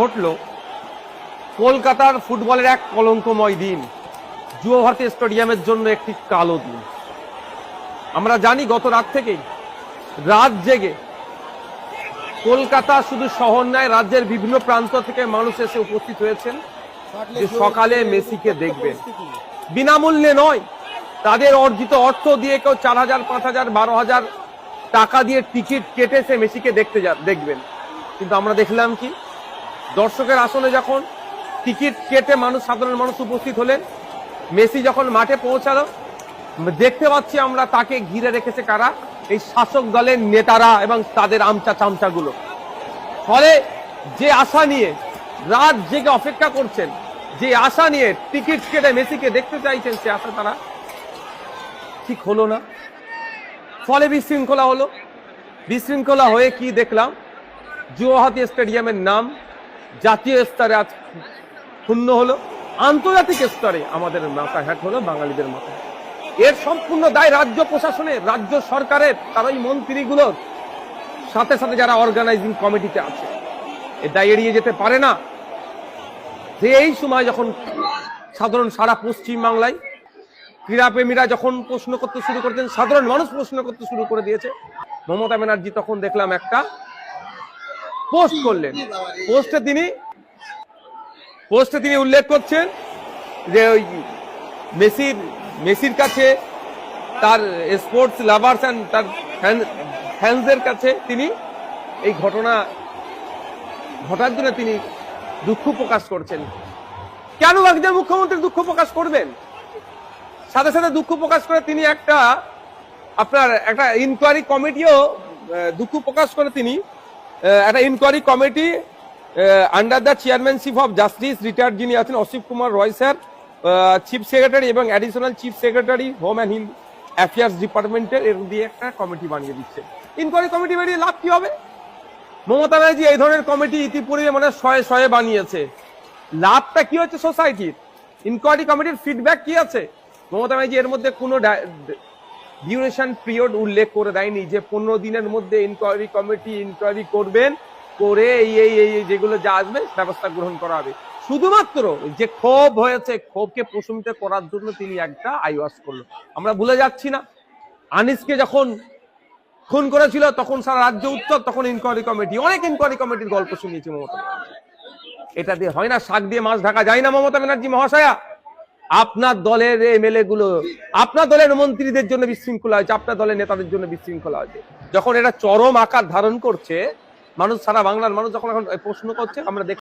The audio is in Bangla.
ঘটলো কলকাতার ফুটবলের এক কলঙ্কময় দিন, যুব ভারতী স্টেডিয়ামের জন্য একটি কালো দিন। আমরা জানি গত রাত থেকেই রাত জেগে কলকাতা শুধু শহর নয়, রাজ্যের বিভিন্ন প্রান্ত থেকে মানুষ এসে উপস্থিত হয়েছেন যে সকালে মেসিকে দেখবেন। বিনামূল্যে নয়, তাদের অর্জিত অর্থ দিয়ে কেউ 4,000, 5,000, 12,000 টাকা দিয়ে টিকিট কেটে সে মেসিকে দেখবেন। কিন্তু আমরা দেখলাম কি, দর্শকের আসনে যখন টিকিট কেটে সাধারণ মানুষ উপস্থিত হলেন, মেসি যখন মাঠে পৌঁছালো, দেখতে পাচ্ছি আমরা তাকে ঘিরে রেখেছে কারা? এই শাসক দলের নেতারা এবং তাদের আমচা চামচাগুলো। ফলে যে আশা নিয়ে রাত জেগে অপেক্ষা করছেন, যে আশা নিয়ে টিকিট কেটে মেসিকে দেখতে চাইছেন, সে আশা তারা ঠিক হলো না। ফলে বিশৃঙ্খলা হলো। বিশৃঙ্খলা হয়ে কি দেখলাম, যুব ভারতী স্টেডিয়ামের নাম জাতীয় স্তরে আজ ক্ষুণ্ণ হলো, আন্তর্জাতিক স্তরে আমাদের মাথা হ্যাট হলো, বাঙালিদের মাথায়। এর সম্পূর্ণ দায় রাজ্য প্রশাসনের, রাজ্য সরকারের, তার ওই মন্ত্রীগুলোর সাথে সাথে যারা অর্গানাইজিং কমিটিতে আছে। এ দায় এড়িয়ে যেতে পারে না যে এই সময় যখন সারা পশ্চিম বাংলায় ক্রীড়াপ্রেমীরা যখন প্রশ্ন করতে শুরু করতেন, সাধারণ মানুষ প্রশ্ন করতে শুরু করে দিয়েছে, মমতা ব্যানার্জি তখন দেখলাম একটা পোস্ট করলেন। পোস্টে তিনি উল্লেখ করছেন যে ওই মেসির কাছে, তার স্পোর্টস লাভার্স এন্ড তার ফ্যান্সদের কাছে তিনি এই ঘটনা ঘটার জন্য তিনি দুঃখ প্রকাশ করছেন। কেন একজন মুখ্যমন্ত্রী দুঃখ প্রকাশ করবেন? সাথে সাথে দুঃখ প্রকাশ করে তিনি একটা ইনকোয়ারি কমিটিও দুঃখ প্রকাশ করে তিনি একটা inquiry committee under the chairmanship of justice retired যিনি আছেন Asit Kumar Roy sir, chief secretary এবং additional chief secretary home and hill affairs ডিপার্টমেন্টের এর দিয়ে একটা কমিটি বানিয়ে দিচ্ছে। ইনকোয়ারি কমিটি বানিয়ে লাভ কি হবে? মমতা ব্যানার্জি এই ধরনের কমিটি ইতিপূর্বে মানে শয়ে বানিয়েছে। লাভটা কি হচ্ছে সোসাইটির? ইনকোয়ারি কমিটির ফিডব্যাক কি আছে? মমতা ব্যানার্জি এর মধ্যে কোনো ডিউরেশন পিরিয়ড উল্লেখ করে দেয়নি যে 15 দিনের মধ্যে ইনকোয়ারি করবেন, করে এই যেগুলো যা আসবে ব্যবস্থা গ্রহণ করা হবে। শুধুমাত্র যে ক্ষোভ হয়েছে, ক্ষোভকে প্রশমিত করার জন্য তিনি একটা আইওয়াজ করলো। আমরা ভুলে যাচ্ছি না, আনিসকে যখন খুন করেছিল তখন সারা রাজ্য উত্তর, তখন অনেক ইনকোয়ারি কমিটির গল্প শুনিয়েছে মমতা ব্যানার্জি। এটা দিয়ে হয় না, শাক দিয়ে মাছ ঢাকা যায় না মমতা ব্যানার্জি মহাশয়া। আপনার দলের এমএলএ গুলো, আপনার দলের মন্ত্রীদের জন্য বিশৃঙ্খলা হয়েছে, আপনার দলের নেতাদের জন্য বিশৃঙ্খলা হয়েছে। যখন এটা চরম আকার ধারণ করছে, সারা বাংলার মানুষ যখন এখন প্রশ্ন করছে, আমরা